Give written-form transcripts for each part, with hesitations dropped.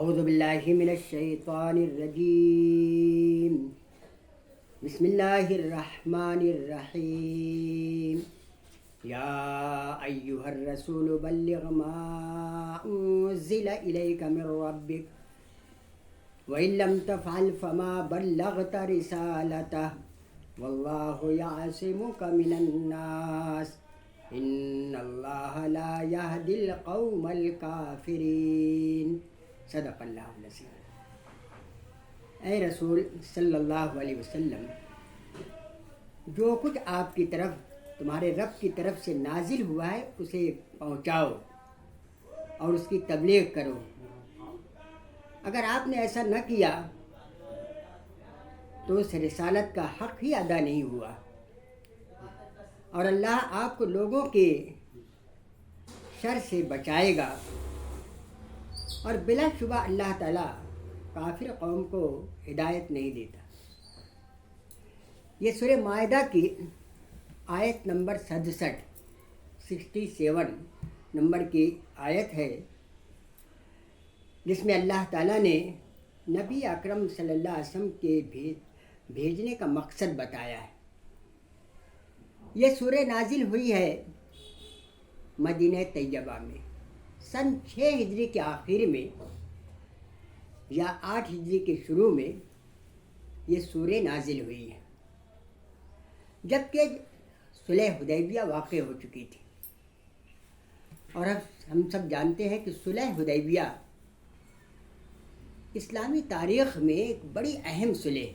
اعوذ باللہ من الشیطان الرجیم بسم اللہ الرحمن الرحیم یا ایہا الرسول بلغ ما انزل الیک من ربک وَإِن لَّمْ تَفْعَلْ فَمَا بَلَّغْتَ رِسَالَتَهُ وَاللَّهُ يَعْصِمُكَ مِنَ النَّاسِ إِنَّ اللَّهَ لَا يَهْدِي الْقَوْمَ الْكَافِرِينَ صدق اللہ العظیم۔ اے رسول صلی اللہ علیہ وسلم، جو کچھ آپ کی طرف تمہارے رب کی طرف سے نازل ہوا ہے اسے پہنچاؤ اور اس کی تبلیغ کرو۔ اگر آپ نے ایسا نہ کیا تو اس رسالت کا حق ہی ادا نہیں ہوا، اور اللہ آپ کو لوگوں کے شر سے بچائے گا، اور بلا شبہ اللہ تعالیٰ کافر قوم کو ہدایت نہیں دیتا۔ یہ سورہ مائدہ کی آیت نمبر 67 نمبر کی آیت ہے، جس میں اللہ تعالیٰ نے نبی اکرم صلی اللہ علیہ وسلم کے بھیجنے کا مقصد بتایا ہے۔ یہ سورہ نازل ہوئی ہے مدینہ طیبہ میں سن 6 ہجری کے آخر میں یا 8 ہجری کے شروع میں یہ سورہ نازل ہوئی ہے، جبکہ صلح حدیبیہ واقع ہو چکی تھی۔ اور اب ہم سب جانتے ہیں کہ صلح حدیبیہ اسلامی تاریخ میں ایک بڑی اہم صلح،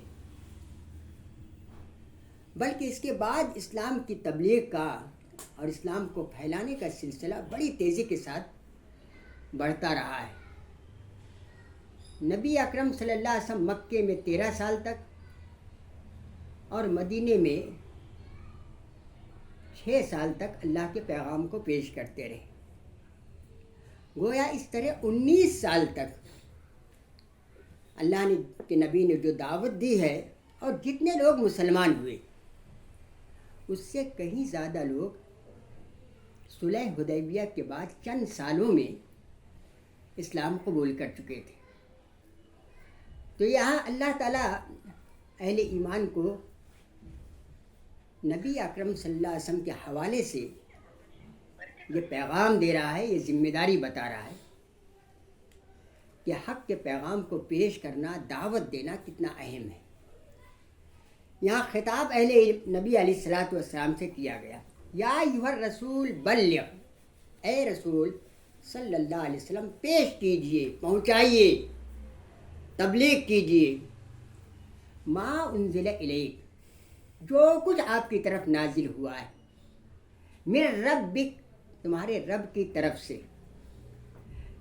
بلکہ اس کے بعد اسلام کی تبلیغ کا اور اسلام کو پھیلانے کا سلسلہ بڑی تیزی کے ساتھ بڑھتا رہا ہے۔ نبی اکرم صلی اللہ علیہ وسلم مکے میں 13 سال تک اور مدینے میں 6 سال تک اللہ کے پیغام کو پیش کرتے رہے۔ گویا اس طرح 19 سال تک اللہ کے نبی نے جو دعوت دی ہے، اور جتنے لوگ مسلمان ہوئے اس سے کہیں زیادہ لوگ صلح حدیبیہ کے بعد چند سالوں میں اسلام قبول کر چکے تھے۔ تو یہاں اللہ تعالیٰ اہل ایمان کو نبی اکرم صلی اللہ علیہ وسلم کے حوالے سے یہ پیغام دے رہا ہے، یہ ذمہ داری بتا رہا ہے کہ حق کے پیغام کو پیش کرنا، دعوت دینا کتنا اہم ہے۔ یہاں خطاب اہل نبی علیہ الصلوۃ والسلام سے کیا گیا، یا ایھا الرسول بلغ، اے رسول صلی اللہ علیہ وسلم پیش کیجئے، پہنچائیے، تبلیغ کیجئے، ما انزل الیک، جو کچھ آپ کی طرف نازل ہوا ہے، من ربک، تمہارے رب کی طرف سے،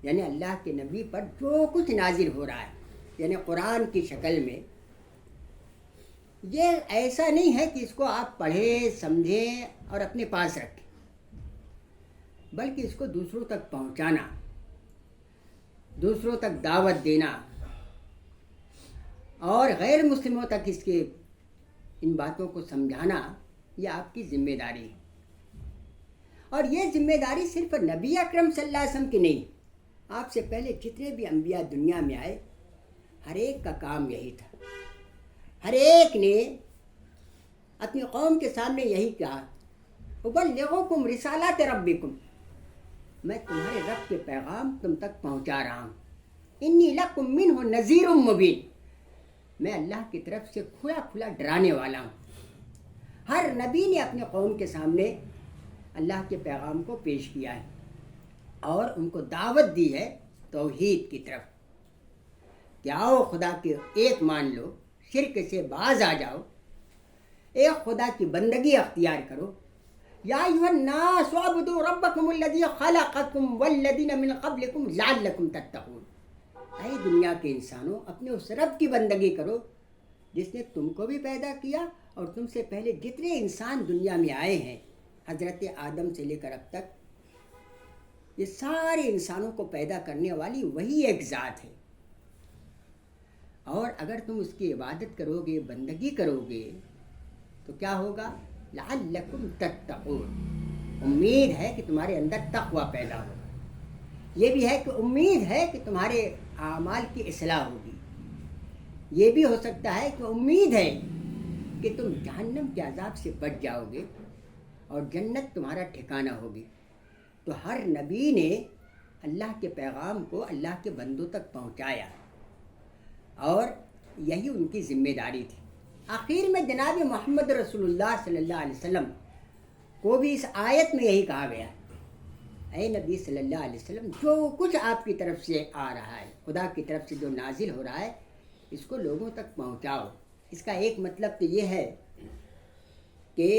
یعنی اللہ کے نبی پر جو کچھ نازل ہو رہا ہے، یعنی قرآن کی شکل میں۔ یہ ایسا نہیں ہے کہ اس کو آپ پڑھیں، سمجھیں اور اپنے پاس رکھیں، بلکہ اس کو دوسروں تک پہنچانا، دوسروں تک دعوت دینا، اور غیر مسلموں تک ان باتوں کو سمجھانا، یہ آپ کی ذمہ داری ہے۔ اور یہ ذمہ داری صرف نبی اکرم صلی اللہ علیہ وسلم کی نہیں، آپ سے پہلے جتنے بھی انبیاء دنیا میں آئے، ہر ایک کا کام یہی تھا۔ ہر ایک نے اپنی قوم کے سامنے یہی کہا، اُبَلِّغُکُم رسالات ربکم، میں تمہارے رب کے پیغام تم تک پہنچا رہا ہوں، انی لکم منہ نذیر مبین، میں اللہ کی طرف سے کھلا کھلا ڈرانے والا ہوں۔ ہر نبی نے اپنے قوم کے سامنے اللہ کے پیغام کو پیش کیا ہے اور ان کو دعوت دی ہے توحید کی طرف کہ آؤ خدا کے ایک مان لو، شرک سے باز آ جاؤ، ایک خدا کی بندگی اختیار کرو۔ یا ایھا الناس اعبدوا ربکم الذی خلقکم والذین من قبلکم لعلکم تتقون، اے دنیا کے انسانوں اپنے اس رب کی بندگی کرو جس نے تم کو بھی پیدا کیا اور تم سے پہلے جتنے انسان دنیا میں آئے ہیں، حضرت آدم سے لے کر اب تک، یہ سارے انسانوں کو پیدا کرنے والی وہی ایک ذات ہے۔ اور اگر تم اس کی عبادت کرو گے، بندگی کرو گے، تو کیا ہوگا؟ لعلکم تتقون، امید ہے کہ تمہارے اندر تقوی پیدا ہوگا۔ یہ بھی ہے کہ امید ہے کہ تمہارے اعمال کی اصلاح ہوگی. یہ بھی ہو سکتا ہے کہ امید ہے کہ تم جہنم کے عذاب سے بچ جاؤ گے اور جنت تمہارا ٹھکانہ ہوگی. تو ہر نبی نے اللہ کے پیغام کو اللہ کے بندوں تک پہنچایا اور یہی ان کی ذمہ داری تھی. آخر میں جناب محمد رسول اللہ صلی اللہ علیہ وسلم کو بھی اس آیت میں یہی کہا گیا: اے نبی صلی اللہ علیہ وسلم، جو کچھ آپ کی طرف سے آ رہا ہے، خدا کی طرف سے جو نازل ہو رہا ہے، اس کو لوگوں تک پہنچاؤ. اس کا ایک مطلب تو یہ ہے کہ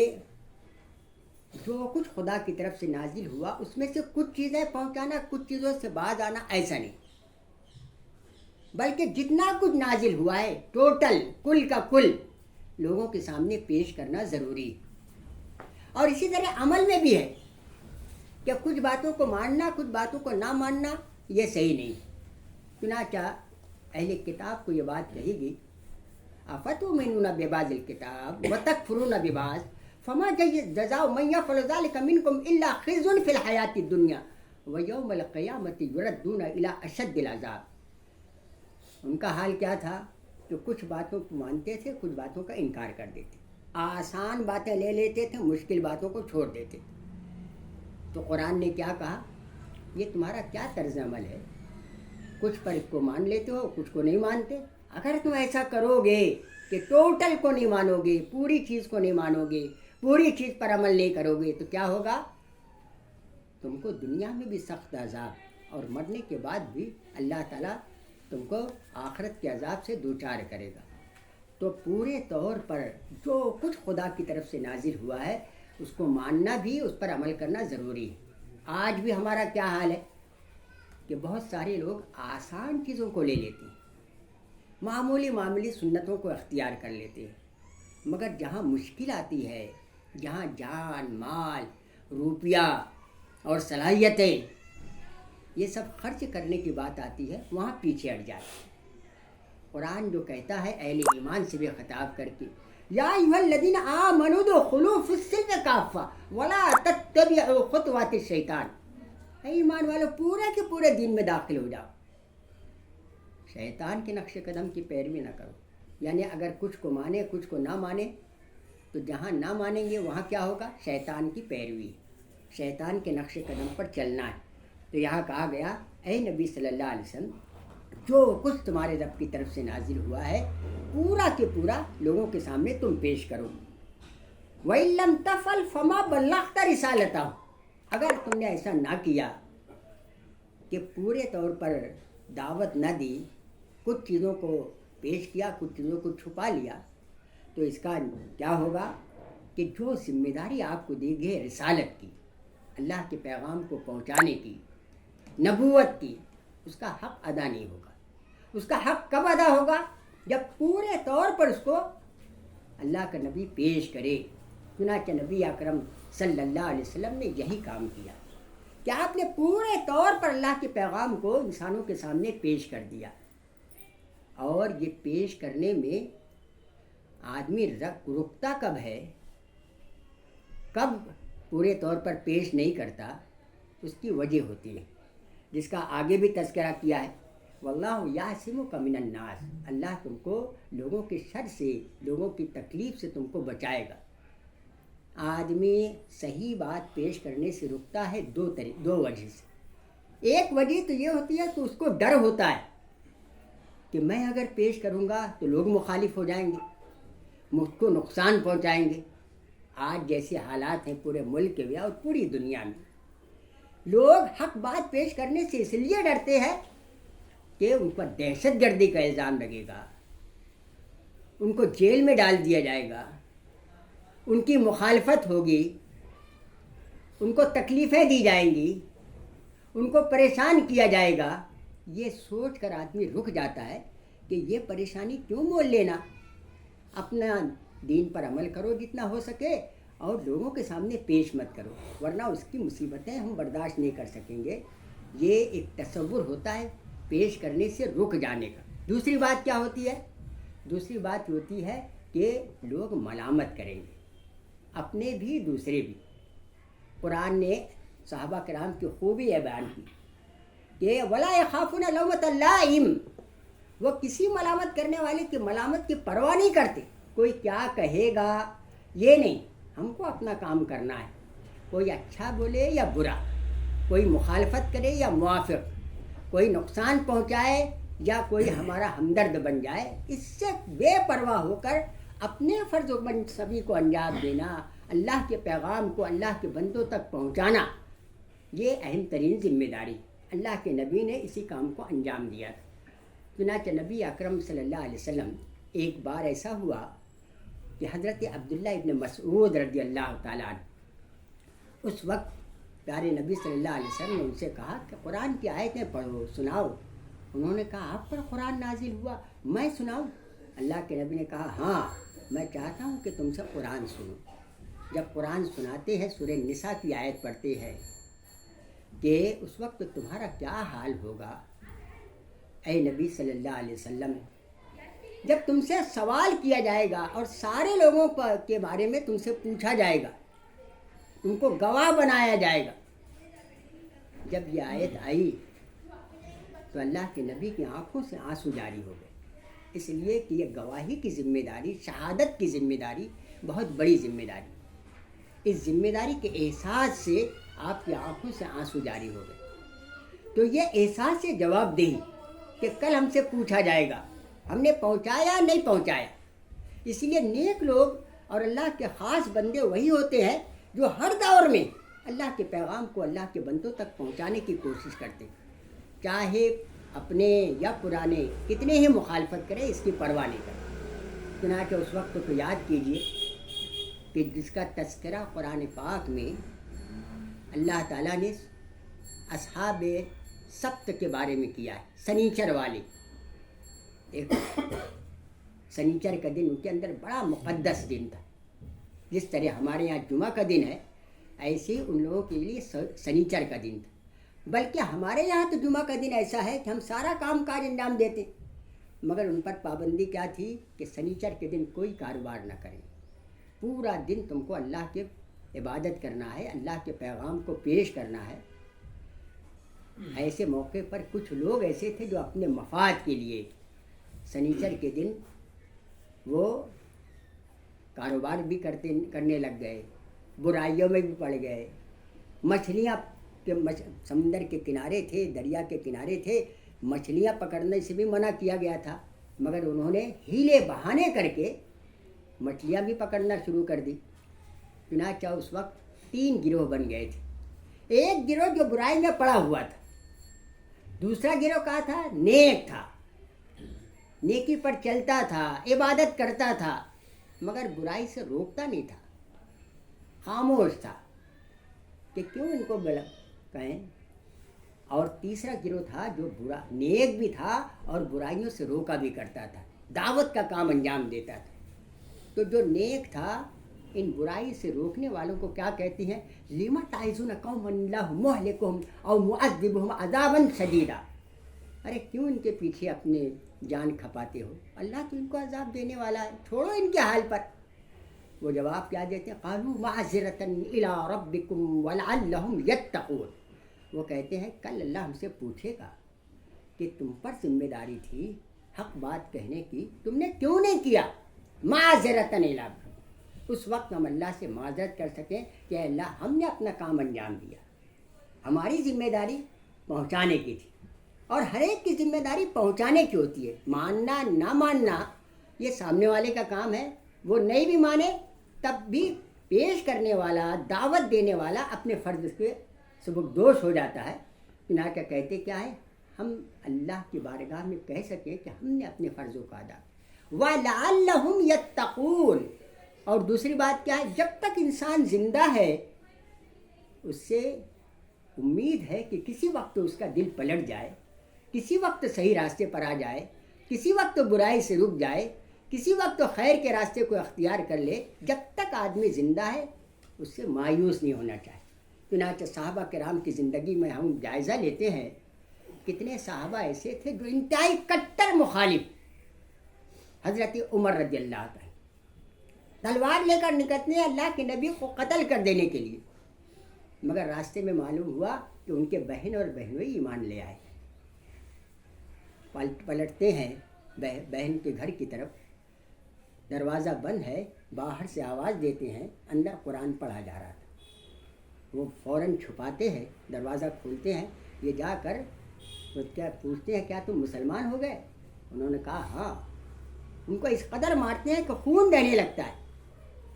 جو کچھ خدا کی طرف سے نازل ہوا اس میں سے کچھ چیزیں پہنچانا، کچھ چیزوں سے باز آنا، ایسا نہیں، بلکہ جتنا کچھ نازل ہوا ہے ٹوٹل کل کا کل لوگوں کے سامنے پیش کرنا ضروری. اور اسی طرح عمل میں بھی ہے کہ کچھ باتوں کو ماننا، کچھ باتوں کو نہ ماننا یہ صحیح نہیں. چنانچہ اہل کتاب کو یہ بات کہی گئی: افتؤمنون ببعض الکتاب وتکفرون ببعض فما جزاء من یفعل ذلک منکم الا خزی فی الحیاۃ الدنیا ویوم القیامۃ یردون الی اشد العذاب. ان کا حال کیا تھا کہ کچھ باتوں کو مانتے تھے، کچھ باتوں کا انکار کر دیتے، آسان باتیں لے لیتے تھے، مشکل باتوں کو چھوڑ دیتے. تو قرآن نے کیا کہا؟ یہ تمہارا کیا طرز عمل ہے؟ کچھ پر کو مان لیتے ہو، کچھ کو نہیں مانتے. اگر تم ایسا کرو گے کہ ٹوٹل کو نہیں مانو گے، پوری چیز کو نہیں مانو گے، پوری چیز پر عمل نہیں کرو گے، تو کیا ہوگا؟ تم کو دنیا میں بھی سخت عذاب اور مرنے کے بعد بھی اللہ تعالیٰ تم کو آخرت کے عذاب سے دوچار کرے گا. تو پورے طور پر جو کچھ خدا کی طرف سے نازل ہوا ہے اس کو ماننا بھی، اس پر عمل کرنا ضروری ہے. آج بھی ہمارا کیا حال ہے کہ بہت سارے لوگ آسان چیزوں کو لے لیتے ہیں، معمولی سنتوں کو اختیار کر لیتے ہیں، مگر جہاں مشکل آتی ہے، جہاں جان، مال، روپیہ اور صلاحیتیں یہ سب خرچ کرنے کی بات آتی ہے، وہاں پیچھے ہٹ جاتے ہیں. قرآن جو کہتا ہے اہل ایمان سے بھی خطاب کر کے: یا ایھا الذین آمنوا ادخلوا فی السلم کافہ ولا تتبعوا خطوات الشیطان. اے ایمان والو، پورے کے پورے دین میں داخل ہو جاؤ، شیطان کے نقش قدم کی پیروی نہ کرو. یعنی اگر کچھ کو مانے، کچھ کو نہ مانے، تو جہاں نہ مانیں گے وہاں کیا ہوگا؟ شیطان کی پیروی، شیطان کے نقش قدم پر چلنا ہے. تو یہاں کہا گیا: اے نبی صلی اللہ علیہ وسلم، جو کچھ تمہارے رب کی طرف سے نازل ہوا ہے پورا کے پورا لوگوں کے سامنے تم پیش کرو. وَإِن لَّمْ تَفْعَلْ فَمَا بَلَّغْتَ رِسَالَتَهُ. اگر تم نے ایسا نہ کیا کہ پورے طور پر دعوت نہ دی، کچھ چیزوں کو پیش کیا، کچھ چیزوں کو چھپا لیا، تو اس کا کیا ہوگا کہ جو ذمہ داری آپ کو دی گئی ہے رسالت کی، اللہ کے پیغام کو پہنچانے کی، نبوت کی، اس کا حق ادا نہیں ہوگا. اس کا حق کب ادا ہوگا؟ جب پورے طور پر اس کو اللہ کا نبی پیش کرے. چنانچہ نبی اکرم صلی اللہ علیہ وسلم نے یہی کام کیا کہ آپ نے پورے طور پر اللہ کے پیغام کو انسانوں کے سامنے پیش کر دیا. اور یہ پیش کرنے میں آدمی رکتا کب ہے، کب پورے طور پر پیش نہیں کرتا، اس کی وجہ ہوتی ہے، جس کا آگے بھی تذکرہ کیا ہے: واللہ یعصمک من الناس. اللہ تم کو لوگوں کے شر سے، لوگوں کی تکلیف سے تم کو بچائے گا. آدمی صحیح بات پیش کرنے سے رکتا ہے دو وجہ سے. ایک وجہ تو یہ ہوتی ہے کہ اس کو ڈر ہوتا ہے کہ میں اگر پیش کروں گا تو لوگ مخالف ہو جائیں گے، مجھ کو نقصان پہنچائیں گے. آج جیسے حالات ہیں پورے ملک کے اور پوری دنیا میں، لوگ حق بات پیش کرنے سے اس لیے ڈرتے ہیں کہ ان پر دہشت گردی کا الزام لگے گا، ان کو جیل میں ڈال دیا جائے گا، ان کی مخالفت ہوگی، ان کو تکلیفیں دی جائیں گی، ان کو پریشان کیا جائے گا. یہ سوچ کر آدمی رک جاتا ہے کہ یہ پریشانی کیوں مول لینا، اپنا دین پر عمل کرو جتنا ہو سکے اور لوگوں کے سامنے پیش مت کرو، ورنہ اس کی مصیبتیں ہم برداشت نہیں کر سکیں گے. یہ ایک تصور ہوتا ہے پیش کرنے سے رک جانے کا. دوسری بات کیا ہوتی ہے؟ دوسری بات ہوتی ہے کہ لوگ ملامت کریں گے، اپنے بھی دوسرے بھی. قرآن نے صحابہ کرام کی خوبی یہ بیان کی کہ ولا یخافون لومۃ لائم، وہ کسی ملامت کرنے والے کی ملامت کی پرواہ نہیں کرتے. کوئی کیا کہے گا یہ نہیں، ہم کو اپنا کام کرنا ہے. کوئی اچھا بولے یا برا، کوئی مخالفت کرے یا موافق، کوئی نقصان پہنچائے یا کوئی ہمارا ہمدرد بن جائے، اس سے بے پرواہ ہو کر اپنے فرض و منصبی کو انجام دینا، اللہ کے پیغام کو اللہ کے بندوں تک پہنچانا، یہ اہم ترین ذمہ داری. اللہ کے نبی نے اسی کام کو انجام دیا تھا. چنانچہ نبی اکرم صلی اللہ علیہ وسلم ایک بار ایسا ہوا کہ حضرت عبداللہ ابن مسعود رضی اللہ تعالیٰ عنہ، اس وقت پیارے نبی صلی اللہ علیہ وسلم نے ان سے کہا کہ قرآن کی آیتیں پڑھو، سناؤ. انہوں نے کہا آپ پر قرآن نازل ہوا، میں سناؤں؟ اللہ کے نبی نے کہا ہاں، میں چاہتا ہوں کہ تم سے قرآن سنو. جب قرآن سناتے ہیں سورہ نساء کی آیت پڑھتے ہیں کہ اس وقت تمہارا کیا حال ہوگا اے نبی صلی اللہ علیہ وسلم، جب تم سے سوال کیا جائے گا اور سارے لوگوں کے بارے میں تم سے پوچھا جائے گا، تم کو گواہ بنایا جائے گا. جب یہ آیت آئی تو اللہ کے نبی کی آنکھوں سے آنسو جاری ہو گئے، اس لیے کہ یہ گواہی کی ذمہ داری، شہادت کی ذمہ داری بہت بڑی ذمہ داری. اس ذمہ داری کے احساس سے آپ کی آنکھوں سے آنسو جاری ہو گئے. تو یہ احساس سے جواب دہی کہ کل ہم سے پوچھا جائے گا ہم نے پہنچایا نہیں پہنچایا. اس لیے نیک لوگ اور اللہ کے خاص بندے وہی ہوتے ہیں جو ہر دور میں اللہ کے پیغام کو اللہ کے بندوں تک پہنچانے کی کوشش کرتے ہیں، چاہے اپنے یا پرانے کتنے ہی مخالفت کرے، اس کی پرواہ نہیں کرے. چنانچہ اس وقت کو یاد کیجئے کہ جس کا تذکرہ قرآن پاک میں اللہ تعالیٰ نے اصحاب سبت کے بارے میں کیا ہے، سنیچر والے. ایک سنیچر کا دن ان کے اندر بڑا مقدس دن تھا. جس طرح ہمارے یہاں جمعہ کا دن ہے، ایسے ہی ان لوگوں کے لیے سنیچر کا دن تھا. بلکہ ہمارے یہاں تو جمعہ کا دن ایسا ہے کہ ہم سارا کام کاج انجام دیتے، مگر ان پر پابندی کیا تھی کہ سنیچر کے دن کوئی کاروبار نہ کریں. پورا دن تم کو اللہ کے عبادت کرنا ہے، اللہ کے پیغام کو پیش کرنا ہے. ایسے موقع پر کچھ لوگ ایسے تھے جو اپنے مفاد کے لیے سنیچر کے دن وہ کاروبار بھی کرنے لگ گئے، برائیوں میں بھی پڑ گئے. مچھلیاں کے سمندر کے کنارے تھے، دریا کے کنارے تھے، مچھلیاں پکڑنے سے بھی منع کیا گیا تھا، مگر انہوں نے ہیلے بہانے کر کے مچھلیاں بھی پکڑنا شروع کر دی. چنانچہ اس وقت 3 گروہ بن گئے تھے. ایک گروہ جو برائی میں پڑا ہوا تھا، دوسرا گروہ کہا تھا نیک تھا، نیکی پر چلتا تھا، عبادت کرتا تھا، مگر برائی سے روکتا نہیں تھا، خاموش تھا کہ کیوں ان کو کہیں. اور تیسرا گروہ تھا جو نیک بھی تھا اور برائیوں سے روکا بھی کرتا تھا، دعوت کا کام انجام دیتا تھا. تو جو نیک تھا ان برائی سے روکنے والوں کو کیا کہتی ہیں، لِمَ تَعِظُونَ قَوْمًا اللَّهُ مُهْلِكُهُمْ أَوْ مُعَذِّبُهُمْ عَذَابًا شَدِيدًا. ارے کیوں ان کے پیچھے اپنے جان کھپاتے ہو، اللہ تو ان کو عذاب دینے والا ہے، چھوڑو ان کے حال پر. وہ جواب کیا دیتے ہیں، قَالُوا مَعْذِرَةً إِلَىٰ رَبِّكُمْ وَلَعَلَّهُمْ يَتَّقُونَ. وہ کہتے ہیں کل اللہ ہم سے پوچھے گا کہ تم پر ذمہ داری تھی حق بات کہنے کی، تم نے کیوں نہیں کیا. معذرتاً الی ربکم، اس وقت ہم اللہ سے معذرت کر سکیں کہ اے اللہ ہم نے اپنا کام انجام دیا، ہماری ذمہ داری پہنچانے کی تھی. اور ہر ایک کی ذمہ داری پہنچانے کی ہوتی ہے، ماننا نہ ماننا یہ سامنے والے کا کام ہے. وہ نہیں بھی مانے تب بھی پیش کرنے والا، دعوت دینے والا اپنے فرض کے سبکدوش ہو جاتا ہے. چنانچہ کہتے کیا ہے، ہم اللہ کی بارگاہ میں کہہ سکیں کہ ہم نے اپنے فرضوں کا ادا. وَلَعَلَّهُمْ يَتَّقُونَ. اور دوسری بات کیا ہے، جب تک انسان زندہ ہے اس سے امید ہے کہ کسی وقت اس کا دل پلٹ جائے، کسی وقت صحیح راستے پر آ جائے، کسی وقت برائی سے رک جائے، کسی وقت خیر کے راستے کو اختیار کر لے. جب تک آدمی زندہ ہے اس سے مایوس نہیں ہونا چاہیے. چنانچہ صحابہ کرام کی زندگی میں ہم جائزہ لیتے ہیں، کتنے صحابہ ایسے تھے جو انتہائی کٹر مخالف. حضرت عمر رضی اللہ عنہ تلوار لے کر نکلتے ہیں اللہ کے نبی کو قتل کر دینے کے لیے، مگر راستے میں معلوم ہوا کہ ان کے بہن اور بہنوئی ایمان لے آئے. پلٹتے ہیں بہن کے گھر کی طرف، دروازہ بند ہے، باہر سے آواز دیتے ہیں اندر قرآن پڑھا جا رہا تھا۔ وہ فوراً چھپاتے ہیں، دروازہ کھولتے ہیں، یہ جا کر تو کیا پوچھتے ہیں کیا تم مسلمان ہو گئے؟ انہوں نے کہا ہاں۔ ان کو اس قدر مارتے ہیں کہ خون بہنے لگتا ہے،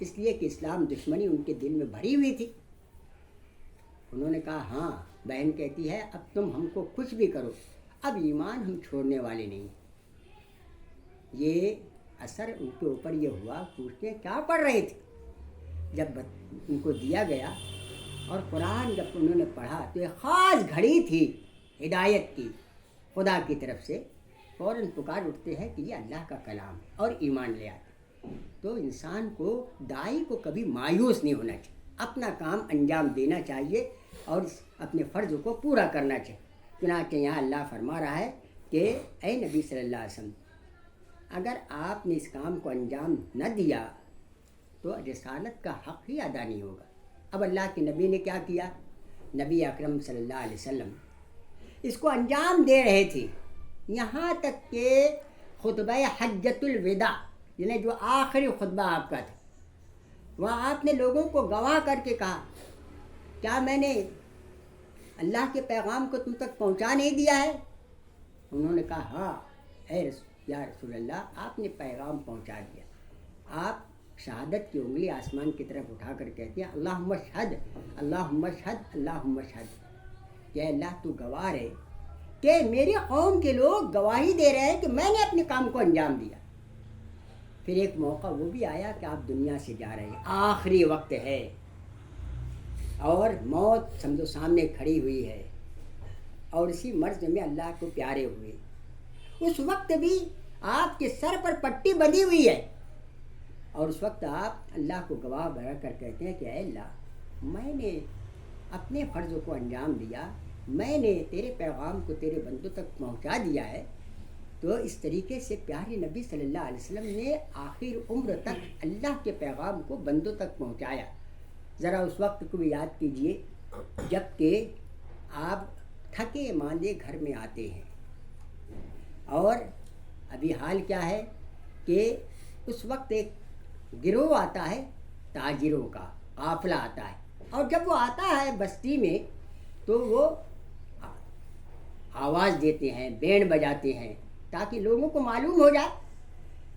اس لیے کہ اسلام دشمنی ان کے دل میں بھری ہوئی تھی۔ انہوں نے کہا ہاں۔ بہن کہتی ہے اب تم ہم کو کچھ بھی کرو، اب ایمان ہم چھوڑنے والے نہیں۔ یہ اثر ان کے اوپر یہ ہوا، پوچھتے ہیں کیا پڑھ رہے تھے؟ جب ان کو دیا گیا اور قرآن جب انہوں نے پڑھا تو ایک خاص گھڑی تھی ہدایت کی خدا کی طرف سے، فوراً پکار اٹھتے ہیں کہ یہ اللہ کا کلام ہے اور ایمان لے آتے۔ تو انسان کو، داعی کو کبھی مایوس نہیں ہونا چاہیے، اپنا کام انجام دینا چاہیے اور اپنے فرض کو پورا کرنا چاہیے۔ چنانچہ یہاں اللہ فرما رہا ہے کہ اے نبی صلی اللہ علیہ وسلم، اگر آپ نے اس کام کو انجام نہ دیا تو رسالت کا حق ہی ادا نہیں ہوگا۔ اب اللہ کے نبی نے کیا کیا؟ نبی اکرم صلی اللہ علیہ وسلم اس کو انجام دے رہے تھے، یہاں تک کہ خطبہ حجۃ الوداع، یعنی جو آخری خطبہ آپ کا تھا، وہاں آپ نے لوگوں کو گواہ کر کے کہا کیا میں نے اللہ کے پیغام کو تم تک پہنچا نہیں دیا ہے؟ انہوں نے کہا ہاں یا رسول اللہ، آپ نے پیغام پہنچا دیا۔ آپ شہادت کی انگلی آسمان کی طرف اٹھا کر کہتے ہیں اللہم اشہد اللہم اشہد اللہم اشہد، کہ اللہ تو گواہ ہے کہ میری قوم کے لوگ گواہی دے رہے ہیں کہ میں نے اپنے کام کو انجام دیا۔ پھر ایک موقع وہ بھی آیا کہ آپ دنیا سے جا رہے ہیں، آخری وقت ہے اور موت سمجھو سامنے کھڑی ہوئی ہے، اور اسی مرض میں اللہ کو پیارے ہوئے، اس وقت بھی آپ کے سر پر پٹی بندھی ہوئی ہے، اور اس وقت آپ اللہ کو گواہ بنا کر کہتے ہیں کہ اے اللہ، میں نے اپنے فرض کو انجام دیا، میں نے تیرے پیغام کو تیرے بندوں تک پہنچا دیا ہے۔ تو اس طریقے سے پیارے نبی صلی اللہ علیہ وسلم نے آخر عمر تک اللہ کے پیغام کو بندوں تک پہنچایا۔ ذرا اس وقت کو بھی یاد کیجئے جب کہ آپ تھکے ماندے گھر میں آتے ہیں، اور ابھی حال کیا ہے کہ اس وقت ایک گروہ آتا ہے تاجروں کا، قافلہ آتا ہے، اور جب وہ آتا ہے بستی میں تو وہ آواز دیتے ہیں، بینڈ بجاتے ہیں تاکہ لوگوں کو معلوم ہو جائے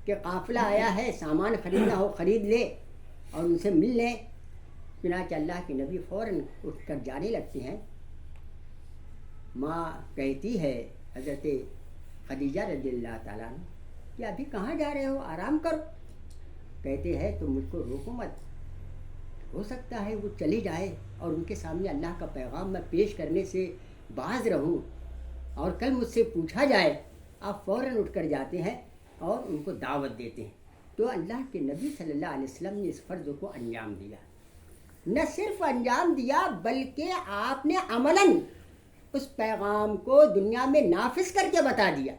کہ قافلہ آیا ہے، سامان خریدنا ہو خرید لے اور ان سے مل لیں۔ چنانچہ اللہ کے نبی فوراً اٹھ کر جانے لگتے ہیں۔ ماں کہتی ہے حضرت خدیجہ رضی اللہ تعالیٰ عنہ کہ ابھی کہاں جا رہے ہو، آرام کرو۔ کہتے ہیں تو مجھ کو روکو مت، ہو سکتا ہے وہ چلی جائے اور ان کے سامنے اللہ کا پیغام میں پیش کرنے سے باز رہوں اور کل مجھ سے پوچھا جائے۔ آپ فوراً اٹھ کر جاتے ہیں اور ان کو دعوت دیتے ہیں۔ تو اللہ کے نبی صلی اللہ علیہ وسلم نے اس فرض کو انجام دیا، نہ صرف انجام دیا بلکہ آپ نے عملاً اس پیغام کو دنیا میں نافذ کر کے بتا دیا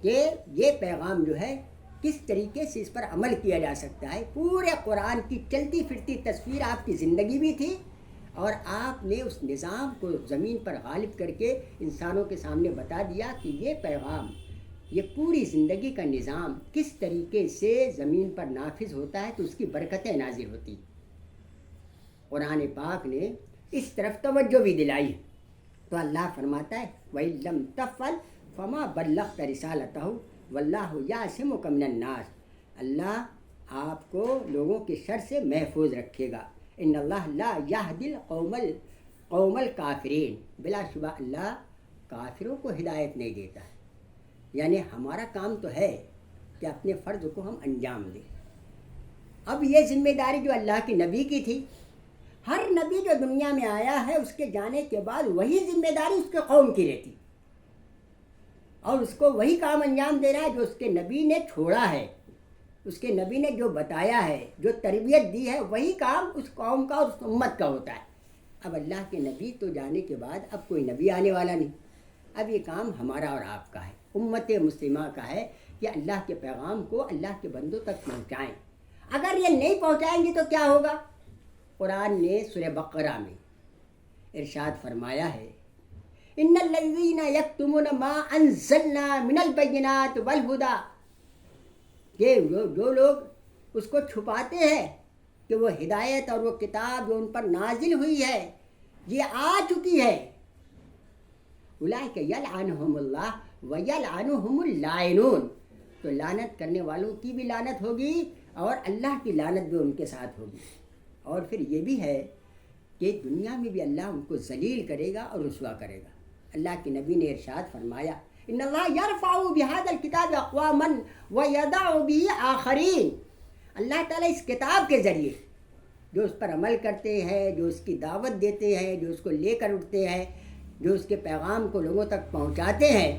کہ یہ پیغام جو ہے کس طریقے سے اس پر عمل کیا جا سکتا ہے۔ پورے قرآن کی چلتی پھرتی تصویر آپ کی زندگی بھی تھی، اور آپ نے اس نظام کو زمین پر غالب کر کے انسانوں کے سامنے بتا دیا کہ یہ پیغام، یہ پوری زندگی کا نظام کس طریقے سے زمین پر نافذ ہوتا ہے تو اس کی برکتیں نازل ہوتی۔ قرآن پاک نے اس طرف توجہ بھی دلائی ہے۔ تو اللہ فرماتا ہے وَإِن لَّمْ تَفْعَلْ فَمَا بَلَّغْتَ رِسَالَتَهُ وَاللَّهُ يَعْصِمُكَ مِنَ النَّاسِ، اللہ آپ کو لوگوں کے شر سے محفوظ رکھے گا۔ ان اللہ لا یہدی القوم الکافرین، بلا شبہ اللہ کافروں کو ہدایت نہیں دیتا ہے۔ یعنی ہمارا کام تو ہے کہ اپنے فرض کو ہم انجام دیں۔ اب یہ ذمہ داری جو اللہ کے نبی کی تھی، ہر نبی جو دنیا میں آیا ہے اس کے جانے کے بعد وہی ذمہ داری اس کے قوم کی رہتی، اور اس کو وہی کام انجام دینا ہے جو اس کے نبی نے چھوڑا ہے، اس کے نبی نے جو بتایا ہے، جو تربیت دی ہے، وہی کام اس قوم کا اور اس امت کا ہوتا ہے۔ اب اللہ کے نبی تو جانے کے بعد اب کوئی نبی آنے والا نہیں، اب یہ کام ہمارا اور آپ کا ہے، امت مسلمہ کا ہے کہ اللہ کے پیغام کو اللہ کے بندوں تک پہنچائیں۔ اگر یہ نہیں پہنچائیں گے تو کیا ہوگا؟ قرآن نے سورہ بقرہ میں ارشاد فرمایا ہے ان الذین یکتمون ما انزلنا من البینات والہدی، کہ جو لوگ اس کو چھپاتے ہیں کہ وہ ہدایت اور وہ کتاب جو ان پر نازل ہوئی ہے یہ آ چکی ہے، اولئک یلعنہم اللہ ویلعنہم اللاعنون، تو لعنت کرنے والوں کی بھی لعنت ہوگی اور اللہ کی لعنت بھی ان کے ساتھ ہوگی۔ اور پھر یہ بھی ہے کہ دنیا میں بھی اللہ ان کو ذلیل کرے گا اور رسوا کرے گا۔ اللہ کے نبی نے ارشاد فرمایا ان اللہ یرفع بہذا الکتاب اقواما ویضع به آخرین، اللہ تعالیٰ اس کتاب کے ذریعے جو اس پر عمل کرتے ہیں، جو اس کی دعوت دیتے ہیں، جو اس کو لے کر اٹھتے ہیں، جو اس کے پیغام کو لوگوں تک پہنچاتے ہیں،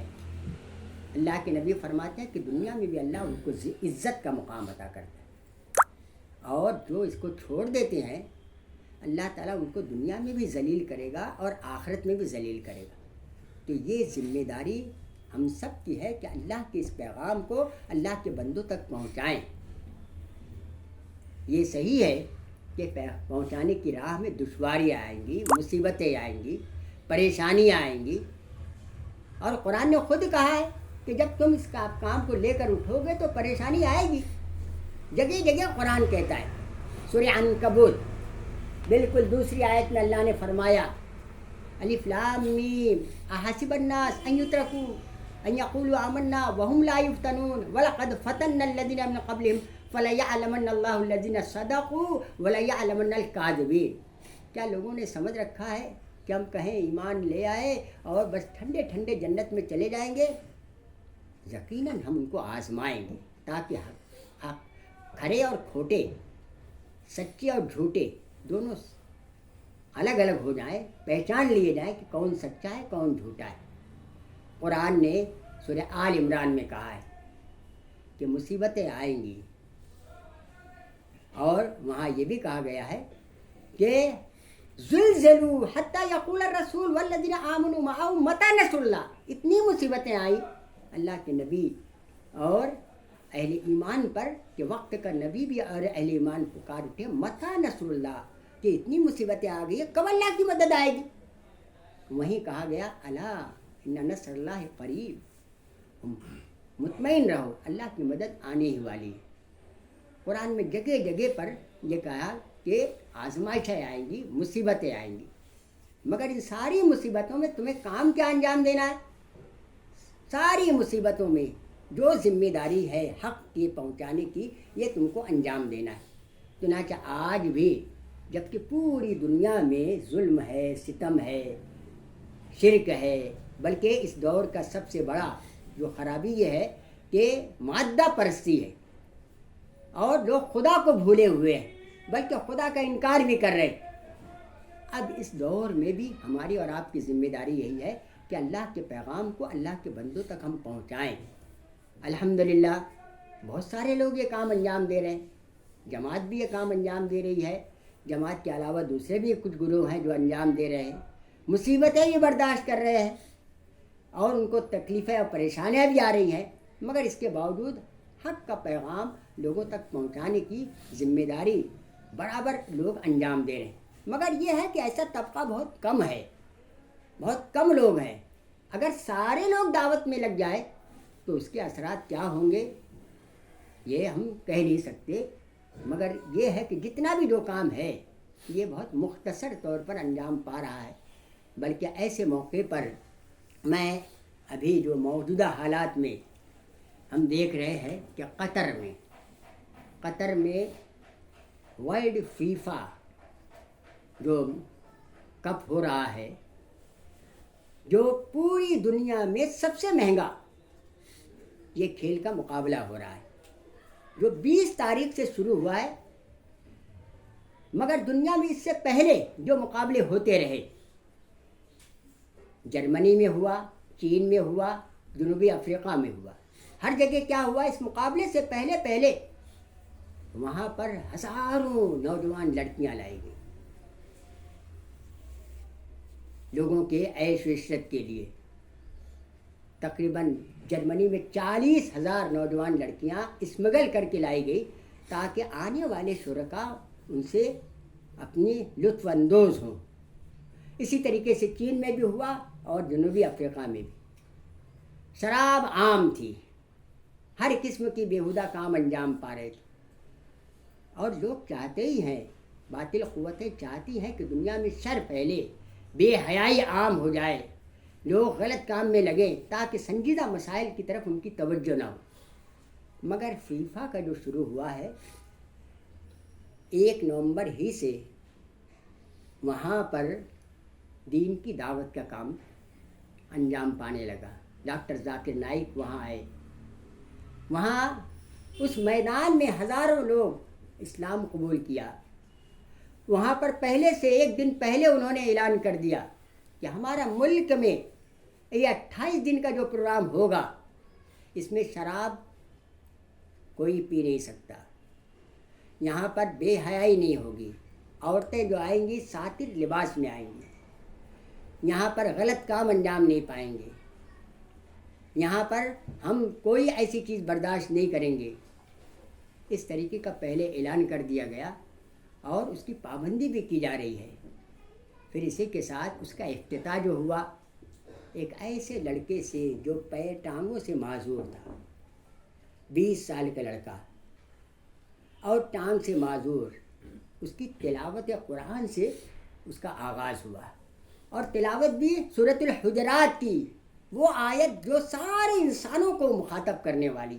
اللہ کے نبی فرماتے ہیں کہ دنیا میں بھی اللہ ان کو عزت کا مقام عطا کرتا ہے، اور جو اس کو چھوڑ دیتے ہیں اللہ تعالیٰ ان کو دنیا میں بھی ذلیل کرے گا اور آخرت میں بھی ذلیل کرے گا۔ تو یہ ذمہ داری ہم سب کی ہے کہ اللہ کے اس پیغام کو اللہ کے بندوں تک پہنچائیں۔ یہ صحیح ہے کہ پہنچانے کی راہ میں دشواریاں آئیں گی، مصیبتیں آئیں گی، پریشانیاں آئیں گی، اور قرآن نے خود کہا ہے کہ جب تم اس کام کو لے کر اٹھو گے تو پریشانی آئے گی۔ جگہ جگہ قرآن کہتا ہے، سورہ عنکبوت بالکل دوسری آیت میں اللہ نے فرمایا الف لام میم احسب الناس ان يتركوا ان يقولوا آمنا وهم لا يفتنون ولقد فتنا الذين من قبلهم فليعلمن الله الذين صدقوا وليعلمن الكاذبين۔ کیا لوگوں نے سمجھ رکھا ہے کہ ہم کہیں ایمان لے آئے اور بس ٹھنڈے ٹھنڈے جنت میں چلے جائیں گے؟ یقیناً ہم ان کو آزمائیں گے تاکہ کھرے اور کھوٹے، سچے اور جھوٹے دونوں الگ الگ ہو جائیں، پہچان لیے جائیں کہ کون سچا ہے کون جھوٹا ہے۔ قرآن نے سورہ آل عمران میں کہا ہے کہ مصیبتیں آئیں گی، اور وہاں یہ بھی کہا گیا ہے کہ زلزلوا حتی یقول الرسول والذین آمنوا معه متی نصر اللہ، اتنی مصیبتیں آئیں اللہ کے نبی اور اہل ایمان پر کہ وقت کا نبی بھی اور اہل ایمان پکار اٹھے متی نصر اللہ، کہ اتنی مصیبتیں آ گئی کب اللہ کی مدد آئے گی۔ وہیں کہا گیا الا ان نصر اللہ قریب، مطمئن رہو اللہ کی مدد آنے ہی والی ہے۔ قرآن میں جگہ جگہ پر یہ کہا کہ آزمائشیں آئیں گی، مصیبتیں آئیں گی، مگر ان ساری مصیبتوں میں تمہیں کام کیا انجام دینا ہے؟ ساری مصیبتوں میں جو ذمہ داری ہے حق کی پہنچانے کی، یہ تم کو انجام دینا ہے۔ چنانچہ آج بھی جبکہ پوری دنیا میں ظلم ہے، ستم ہے، شرک ہے، بلکہ اس دور کا سب سے بڑا جو خرابی یہ ہے کہ مادہ پرستی ہے، اور لوگ خدا کو بھولے ہوئے ہیں بلکہ خدا کا انکار بھی کر رہے ہیں۔ اب اس دور میں بھی ہماری اور آپ کی ذمہ داری یہی ہے کہ اللہ کے پیغام کو اللہ کے بندوں تک ہم پہنچائیں۔ الحمدللہ بہت سارے لوگ یہ کام انجام دے رہے ہیں، جماعت بھی یہ کام انجام دے رہی ہے، جماعت کے علاوہ دوسرے بھی کچھ گروہ ہیں جو انجام دے رہے ہیں، مصیبتیں بھی برداشت کر رہے ہیں اور ان کو تکلیفیں اور پریشانیاں بھی آ رہی ہیں، مگر اس کے باوجود حق کا پیغام لوگوں تک پہنچانے کی ذمہ داری برابر لوگ انجام دے رہے ہیں۔ مگر یہ ہے کہ ایسا طبقہ بہت کم ہے، بہت کم لوگ ہیں۔ اگر سارے لوگ دعوت میں لگ جائے تو اس کے اثرات کیا ہوں گے یہ ہم کہہ نہیں سکتے، مگر یہ ہے کہ جتنا بھی جو کام ہے یہ بہت مختصر طور پر انجام پا رہا ہے۔ بلکہ ایسے موقع پر میں ابھی جو موجودہ حالات میں ہم دیکھ رہے ہیں کہ قطر میں ورلڈ فیفا جو کپ ہو رہا ہے، جو پوری دنیا میں سب سے مہنگا یہ کھیل کا مقابلہ ہو رہا ہے، جو 20 تاریخ سے شروع ہوا ہے، مگر دنیا میں اس سے پہلے جو مقابلے ہوتے رہے، جرمنی میں ہوا، چین میں ہوا، جنوبی افریقہ میں ہوا، ہر جگہ کیا ہوا، اس مقابلے سے پہلے وہاں پر ہزاروں نوجوان لڑکیاں لائی گئی لوگوں کے عیش و عشرت کے لیے۔ تقریباً جرمنی میں 40,000 نوجوان لڑکیاں اسمگل کر کے لائی گئی تاکہ آنے والے شرکاء ان سے اپنی لطف اندوز ہوں۔ اسی طریقے سے چین میں بھی ہوا اور جنوبی افریقہ میں بھی شراب عام تھی، ہر قسم کی بیہودہ کام انجام پا رہے تھے، اور لوگ چاہتے ہی ہیں، باطل قوتیں چاہتی ہیں کہ دنیا میں شر پھیلے، بے حیائی عام ہو جائے، لوگ غلط کام میں لگیں تاکہ سنجیدہ مسائل کی طرف ان کی توجہ نہ ہو۔ مگر فیفا کا جو شروع ہوا ہے 1 نومبر ہی سے وہاں پر دین کی دعوت کا کام انجام پانے لگا۔ ڈاکٹر ذاکر نائک وہاں آئے، وہاں اس میدان میں ہزاروں لوگ اسلام قبول کیا۔ وہاں پر پہلے سے 1 دن پہلے انہوں نے اعلان کر دیا کہ ہمارا ملک میں یہ 28 دن کا جو پروگرام ہوگا اس میں شراب کوئی پی نہیں سکتا، یہاں پر بے حیائی نہیں ہوگی، عورتیں جو آئیں گی ساتر لباس میں آئیں گی، یہاں پر غلط کام انجام نہیں پائیں گے، یہاں پر ہم کوئی ایسی چیز برداشت نہیں کریں گے۔ اس طریقے کا پہلے اعلان کر دیا گیا اور اس کی پابندی بھی کی جا رہی ہے۔ پھر اسی کے ساتھ اس کا افتتاح جو ہوا ایک ایسے لڑکے سے جو پیر ٹانگوں سے معذور تھا، 20 سال کا لڑکا اور ٹانگ سے معذور، اس کی تلاوت قرآن سے اس کا آغاز ہوا، اور تلاوت بھی سورۃ الحجرات کی، وہ آیت جو سارے انسانوں کو مخاطب کرنے والی،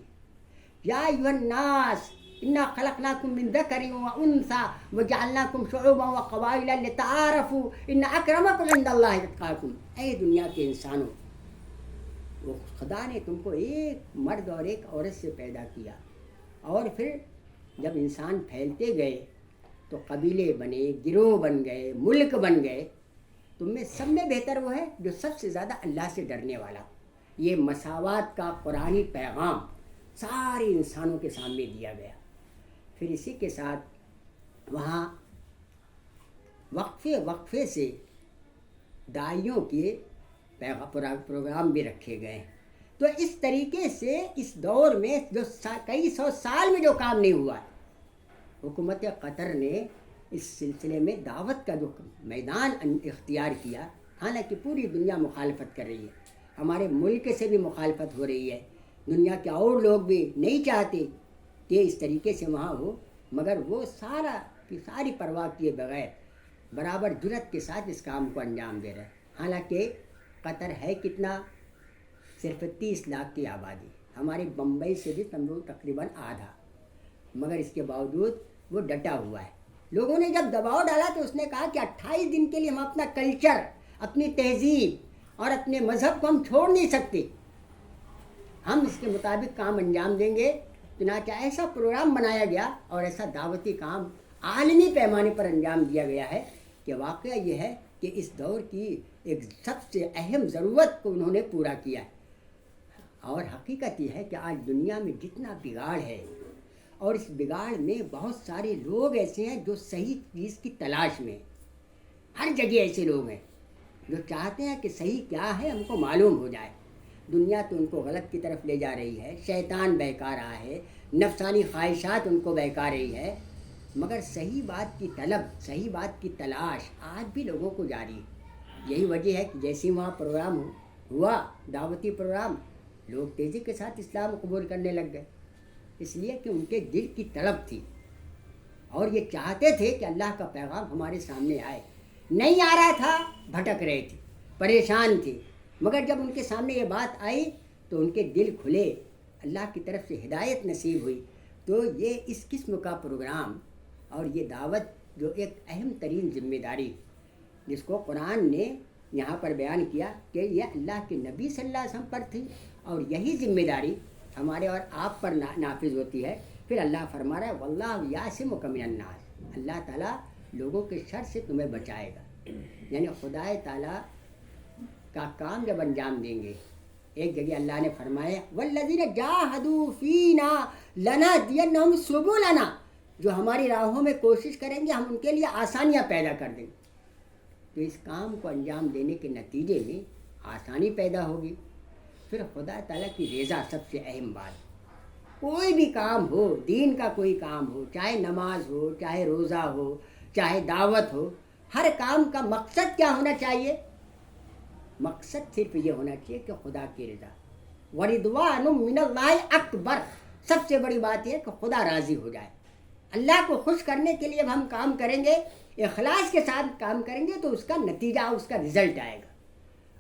یا ایھا الناس انا خلقناکم من ذکر وانثی وجعلناکم شعوبا وقبائل لتعارفوا ان اکرمکم عند اللہ اتقاکم۔ اے دنیا کے انسانوں، وہ خدا نے تم کو ایک مرد اور ایک عورت سے پیدا کیا، اور پھر جب انسان پھیلتے گئے تو قبیلے بنے، گروہ بن گئے، ملک بن گئے، تم میں سب میں بہتر وہ ہے جو سب سے زیادہ اللہ سے ڈرنے والا۔ یہ مساوات کا قرآنی پیغام سارے انسانوں کے سامنے دیا گیا۔ پھر اسی کے ساتھ وہاں وقفے سے داعیوں کے پروگرام بھی رکھے گئے۔ تو اس طریقے سے اس دور میں جو کئی سو سال میں جو کام نہیں ہوا ہے، حکومت قطر نے اس سلسلے میں دعوت کا جو میدان اختیار کیا، حالانکہ پوری دنیا مخالفت کر رہی ہے، ہمارے ملک سے بھی مخالفت ہو رہی ہے، دنیا کے اور لوگ بھی نہیں چاہتے کہ اس طریقے سے وہاں ہو، مگر وہ ساری پرواہ کیے بغیر برابر جرأت کے ساتھ اس کام کو انجام دے رہے ہیں۔ حالانکہ قطر ہے کتنا؟ صرف 30 لاکھ کی آبادی، ہماری بمبئی سے بھی تقریباً آدھا، مگر اس کے باوجود وہ ڈٹا ہوا ہے۔ لوگوں نے جب دباؤ ڈالا تو اس نے کہا کہ 28 دن کے لیے ہم اپنا کلچر، اپنی تہذیب اور اپنے مذہب کو ہم چھوڑ نہیں سکتے، ہم اس کے مطابق کام انجام دیں گے۔ چنانچہ ایسا پروگرام بنایا گیا اور ایسا دعوتی کام عالمی پیمانے پر انجام دیا گیا ہے کہ واقعہ یہ ہے کہ اس دور کی ایک سب سے اہم ضرورت کو انہوں نے پورا کیا ہے۔ اور حقیقت یہ ہے کہ آج دنیا میں جتنا بگاڑ ہے، اور اس بگاڑ میں بہت سارے لوگ ایسے ہیں جو صحیح چیز کی تلاش میں، ہر جگہ ایسے لوگ ہیں جو چاہتے ہیں کہ صحیح کیا ہے ہم کو معلوم ہو جائے۔ دنیا تو ان کو غلط کی طرف لے جا رہی ہے، شیطان بہکا رہا ہے، نفسانی خواہشات ان کو بہکا رہی ہے، مگر صحیح بات کی طلب، صحیح بات کی تلاش آج بھی لوگوں کو جاری ہے۔ یہی وجہ ہے کہ جیسے وہاں پروگرام ہوا، دعوتی پروگرام، لوگ تیزی کے ساتھ اسلام قبول کرنے لگ گئے، اس لیے کہ ان کے دل کی طلب تھی اور یہ چاہتے تھے کہ اللہ کا پیغام ہمارے سامنے آئے۔ نہیں آ رہا تھا، بھٹک رہے تھے، پریشان تھے، مگر جب ان کے سامنے یہ بات آئی تو ان کے دل کھلے، اللہ کی طرف سے ہدایت نصیب ہوئی۔ تو یہ اس قسم کا پروگرام اور یہ دعوت جو ایک اہم ترین ذمہ داری جس کو قرآن نے یہاں پر بیان کیا کہ یہ اللہ کے نبی صلی اللہ علیہ وسلم پر تھی، اور یہی ذمہ داری ہمارے اور آپ پر نافذ ہوتی ہے۔ پھر اللہ فرما رہا ہے واللہ یعصمک من الناس، اللہ تعالیٰ لوگوں کے شر سے تمہیں بچائے گا، یعنی خدا تعالیٰ کا کام جب انجام دیں گے۔ ایک جگہ اللہ نے فرمایا والذین جاہدوا فینا لنہدینہم سبلنا، جو ہماری راہوں میں کوشش کریں گے ہم ان کے لیے آسانیاں پیدا کر دیں گے۔ تو اس کام کو انجام دینے کے نتیجے میں آسانی پیدا ہوگی۔ پھر خدا تعالیٰ کی رضا سب سے اہم بات، کوئی بھی کام ہو، دین کا کوئی کام ہو، چاہے نماز ہو، چاہے روزہ ہو، چاہے دعوت ہو، ہر کام کا مقصد کیا ہونا چاہیے؟ مقصد صرف یہ ہونا چاہیے کہ خدا کی رضا، وردوان من اللہ اکبر، سب سے بڑی بات یہ کہ خدا راضی ہو جائے. اللہ کو خوش کرنے کے لیے ہم کام کریں گے، اخلاص کے ساتھ کام کریں گے تو اس کا نتیجہ، اس کا رزلٹ آئے گا.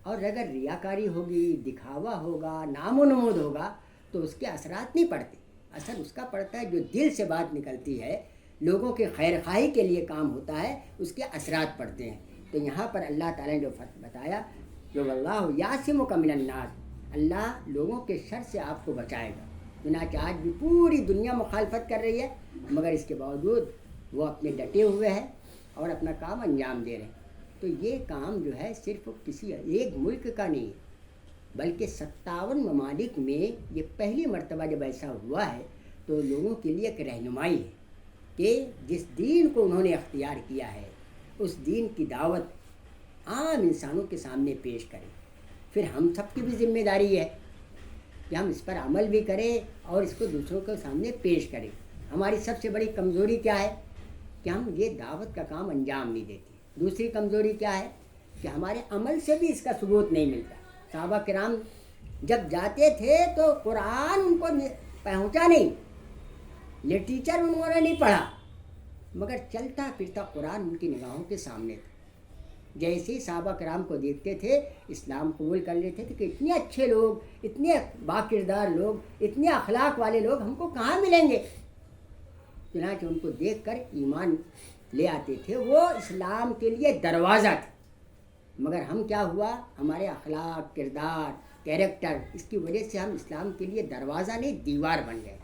اور اگر ریاکاری ہوگی، دکھاوا ہوگا، نام و نمود ہوگا تو اس کے اثرات نہیں پڑتے. اثر اس کا پڑتا ہے جو دل سے بات نکلتی ہے، لوگوں کے خیر خواہی کے لیے کام ہوتا ہے، اس کے اثرات پڑتے ہیں. تو یہاں پر اللہ تعالیٰ نے جو بتایا، جو واللہ یعصمک من الناس، اللہ لوگوں کے شر سے آپ کو بچائے گا. چنانچہ آج بھی پوری دنیا مخالفت کر رہی ہے، مگر اس کے باوجود وہ اپنے ڈٹے ہوئے ہیں اور اپنا کام انجام دے رہے ہیں. تو یہ کام جو ہے صرف کسی ایک ملک کا نہیں ہے، بلکہ 57 ممالک میں یہ پہلی مرتبہ جب ایسا ہوا ہے تو لوگوں کے لیے ایک رہنمائی ہے کہ جس دین کو انہوں نے اختیار کیا ہے اس دین کی دعوت عام انسانوں کے سامنے پیش کریں. پھر ہم سب کی بھی ذمہ داری ہے کہ ہم اس پر عمل بھی کریں اور اس کو دوسروں کے سامنے پیش کریں. ہماری سب سے بڑی کمزوری کیا ہے کہ ہم یہ دعوت کا کام انجام نہیں دیتے. دوسری کمزوری کیا ہے کہ ہمارے عمل سے بھی اس کا ثبوت نہیں ملتا. صحابہ کرام جب جاتے تھے تو قرآن ان کو پہنچا نہیں، لٹریچر انہوں نے نہیں پڑھا، مگر چلتا پھرتا قرآن ان کی نگاہوں کے سامنے تھا. جیسے ہی صحابہ کرام کو دیکھتے تھے اسلام قبول کر لیتے تھے کہ اتنے اچھے لوگ، اتنے باکردار لوگ، اتنے اخلاق والے لوگ ہم کو کہاں ملیں گے. چنانچہ ان کو دیکھ کر ایمان لے آتے تھے. وہ اسلام کے لیے دروازہ تھا، مگر ہم کیا ہوا، ہمارے اخلاق، کردار، کیریکٹر، اس کی وجہ سے ہم اسلام کے لیے دروازہ نہیں دیوار بن گئے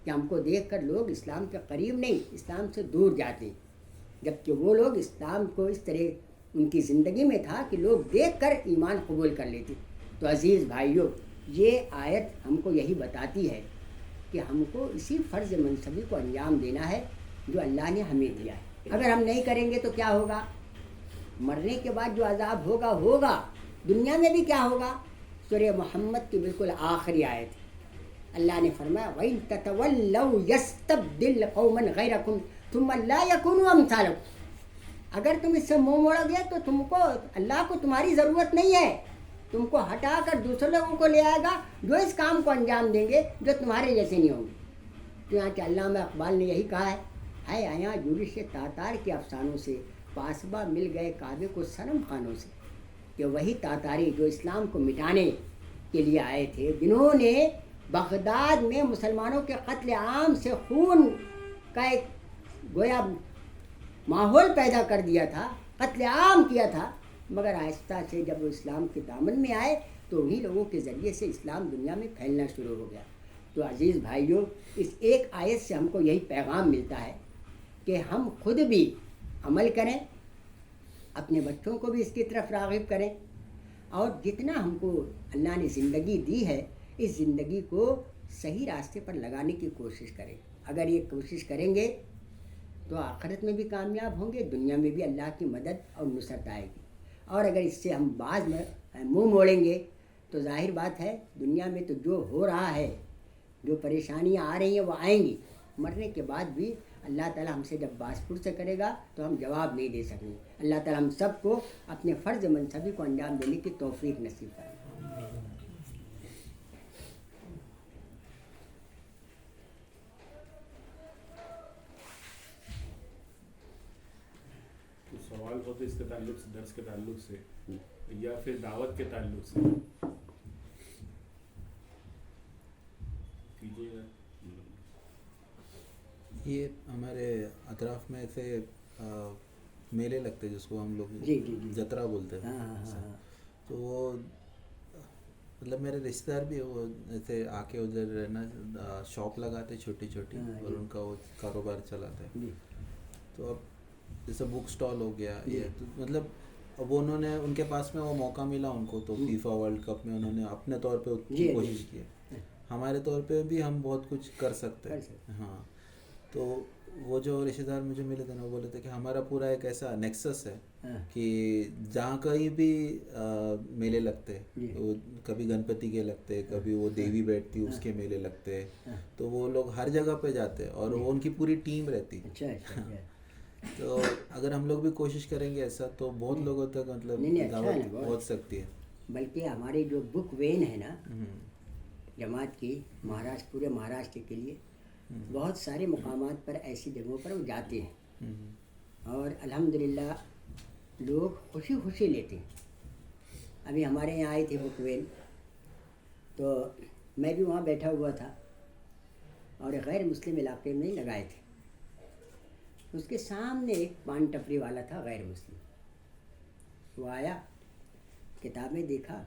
کہ ہم کو دیکھ کر لوگ اسلام کے قریب نہیں، اسلام سے دور جاتے ہیں. جبکہ وہ لوگ اسلام کو اس طرح ان کی زندگی میں تھا کہ لوگ دیکھ کر ایمان قبول کر لیتے. تو عزیز بھائیوں، یہ آیت ہم کو یہی بتاتی ہے کہ ہم کو اسی فرض منصبی کو انجام دینا ہے جو اللہ نے ہمیں دیا ہے. اگر ہم نہیں کریں گے تو کیا ہوگا، مرنے کے بعد جو عذاب ہوگا ہوگا، دنیا میں بھی کیا ہوگا. سورہ محمد کی بالکل آخری آیت اللہ نے فرمایا وَإِن تَتَوَلَّوْا يَسْتَبْدِلْ قَوْمًا غَيْرَكُمْ ثُمَّ لَا يَكُونُوا أَمْثَالَكُمْ. اگر تم اس سے منہ موڑو گے تو تم کو، اللہ کو تمہاری ضرورت نہیں ہے، تم کو ہٹا کر دوسرے لوگوں کو لے آئے گا جو اس کام کو انجام دیں گے جو تمہارے جیسے نہیں ہوں گے. تو یہاں کہ علامہ اقبال نے یہی کہا ہے آیا یورش تاتار کے افسانوں سے، پاسبہ مل گئے کعبے کو صنم خانوں سے. کہ وہی تاتاری جو اسلام کو مٹانے کے لیے آئے تھے، جنہوں نے بغداد میں مسلمانوں کے قتل عام سے خون کا ایک گویا ماحول پیدا کر دیا تھا، قتل عام کیا تھا، مگر آہستہ سے جب وہ اسلام کے دامن میں آئے تو انہی لوگوں کے ذریعے سے اسلام دنیا میں پھیلنا شروع ہو گیا. تو عزیز بھائیوں، اس ایک آیت سے ہم کو یہی پیغام ملتا ہے کہ ہم خود بھی عمل کریں، اپنے بچوں کو بھی اس کی طرف راغب کریں، اور جتنا ہم کو اللہ نے زندگی دی ہے اس زندگی کو صحیح راستے پر لگانے کی کوشش کریں. اگر یہ کوشش کریں گے تو آخرت میں بھی کامیاب ہوں گے، دنیا میں بھی اللہ کی مدد اور نصرت آئے گی. اور اگر اس سے ہم بعض میں منہ موڑیں گے تو ظاہر بات ہے دنیا میں تو جو ہو رہا ہے، جو پریشانیاں آ رہی ہیں وہ آئیں گی. مرنے کے بعد بھی اللہ تعالیٰ ہم سے جب باز پرس کرے گا تو ہم جواب نہیں دے سکیں گے. اللہ تعالیٰ ہم سب کو اپنے فرض منصبی کو انجام دینے کی توفیق نصیب کرے. سوال ہوتے اس کے تعلق سے، درس کے تعلق سے یا پھر دعوت کے تعلق سے کیجیے گا. یہ ہمارے اطراف میں ایسے میلے لگتے جس کو ہم لوگ جترا بولتے ہیں. تو وہ مطلب میرے رشتہ دار بھی وہ ایسے آ کے ادھر نا شاپ لگاتے چھوٹی چھوٹی، اور ان کا وہ کاروبار چلاتا ہے. تو اب جیسے بک سٹال ہو گیا، یہ تو مطلب اب انہوں نے، ان کے پاس میں وہ موقع ملا ان کو، تو فیفا ورلڈ کپ میں انہوں نے اپنے طور پہ کوشش کی. ہمارے طور پہ بھی ہم بہت کچھ کر سکتے ہیں. ہاں، تو وہ جو رشتہ دار مجھے ملے تھے نا وہ بولے تھے کہ ہمارا پورا ایک ایسا نیکسس ہے کہ جہاں کہیں بھی میلے لگتے، کبھی گنپتی کے لگتے، کبھی وہ دیوی بیٹھتی اس کے میلے لگتے، تو وہ لوگ ہر جگہ پہ جاتے اور وہ ان کی پوری ٹیم رہتی. تو اگر ہم لوگ بھی کوشش کریں گے ایسا تو بہت لوگوں تک مطلب دعوت پہنچ سکتی ہے. بلکہ ہماری جو بک وین ہے نا جماعت کی مہاراشٹر پورے مہاراشٹر کے لیے بہت سارے مقامات پر ایسی جگہوں پر وہ جاتے ہیں اور الحمدللہ لوگ خوشی خوشی لیتے ہیں. ابھی ہمارے یہاں آئی تھی بک وین تو میں بھی وہاں بیٹھا ہوا تھا اور غیر مسلم علاقے میں لگائے تھے. اس کے سامنے ایک پان ٹپری والا تھا غیر مسلم. وہ آیا کتابیں دیکھا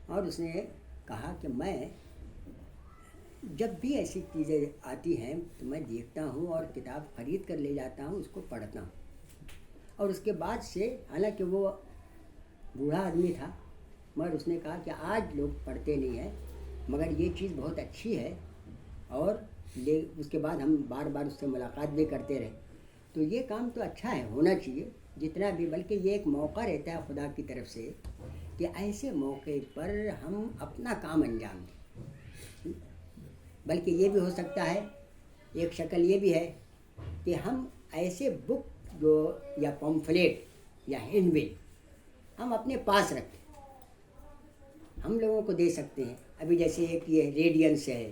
اور اس نے کہا کہ میں جب بھی ایسی چیزیں آتی ہیں تو میں دیکھتا ہوں اور کتاب خرید کر لے جاتا ہوں, اس کو پڑھتا ہوں. اور اس کے بعد سے حالانکہ وہ بوڑھا آدمی تھا مگر اس نے کہا کہ آج لوگ پڑھتے نہیں ہیں مگر یہ چیز بہت اچھی ہے اور اس کے بعد ہم بار بار اس سے ملاقات بھی کرتے رہے. تو یہ کام تو اچھا ہے, ہونا چاہیے جتنا بھی, بلکہ یہ ایک موقع رہتا ہے خدا کی طرف سے کہ ایسے موقع پر ہم اپنا کام انجام دیں. بلکہ یہ بھی ہو سکتا ہے, ایک شکل یہ بھی ہے کہ ہم ایسے بک جو یا پمفلیٹ یا ہینڈ بل ہم اپنے پاس رکھیں, ہم لوگوں کو دے سکتے ہیں. ابھی جیسے ایک یہ ریڈینس ہے,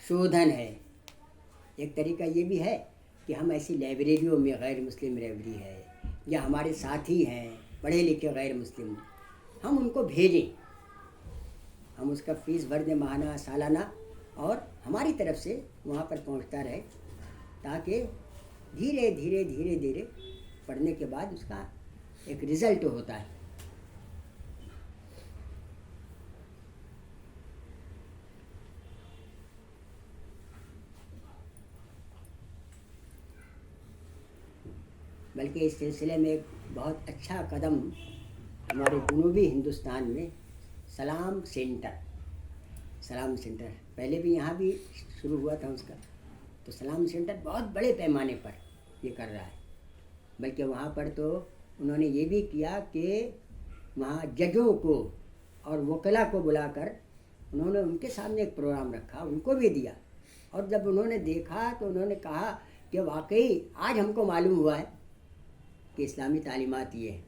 شودھن ہے, ایک طریقہ یہ بھی ہے کہ ہم ایسی لائبریریوں میں, غیر مسلم لائبریری ہے یا ہمارے ساتھی ہیں پڑھے لکھے غیر مسلم, ہم ان کو بھیجیں, ہم اس کا فیس بھر دیں ماہانہ سالانہ اور ہماری طرف سے وہاں پر پہنچتا رہے تاکہ دھیرے دھیرے دھیرے دھیرے پڑھنے کے بعد اس کا ایک رزلٹ ہوتا ہے. بلکہ اس سلسلے میں ایک بہت اچھا قدم ہمارے جنوبی ہندوستان میں سلام سینٹر پہلے بھی یہاں بھی شروع ہوا تھا اس کا, تو سلام سینٹر بہت بڑے پیمانے پر یہ کر رہا ہے. بلکہ وہاں پر تو انہوں نے یہ بھی کیا کہ وہاں ججوں کو اور وکلا کو بلا کر انہوں نے ان کے سامنے ایک پروگرام رکھا, ان کو بھی دیا. اور جب انہوں نے دیکھا تو انہوں نے کہا کہ واقعی آج ہم کو معلوم ہوا ہے کہ اسلامی تعلیمات یہ ہیں.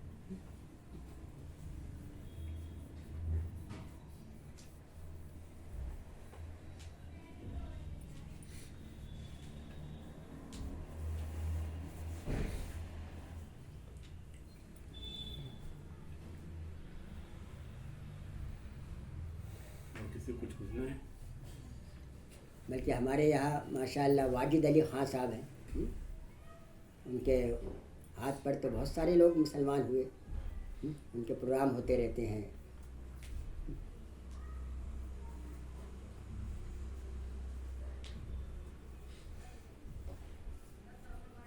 کچھ پوچھنا ہے؟ بلکہ ہمارے یہاں ماشاء اللہ واجد علی خان صاحب ہیں, ان کے ہاتھ پر تو بہت سارے لوگ مسلمان ہوئے, ان کے پروگرام ہوتے رہتے ہیں.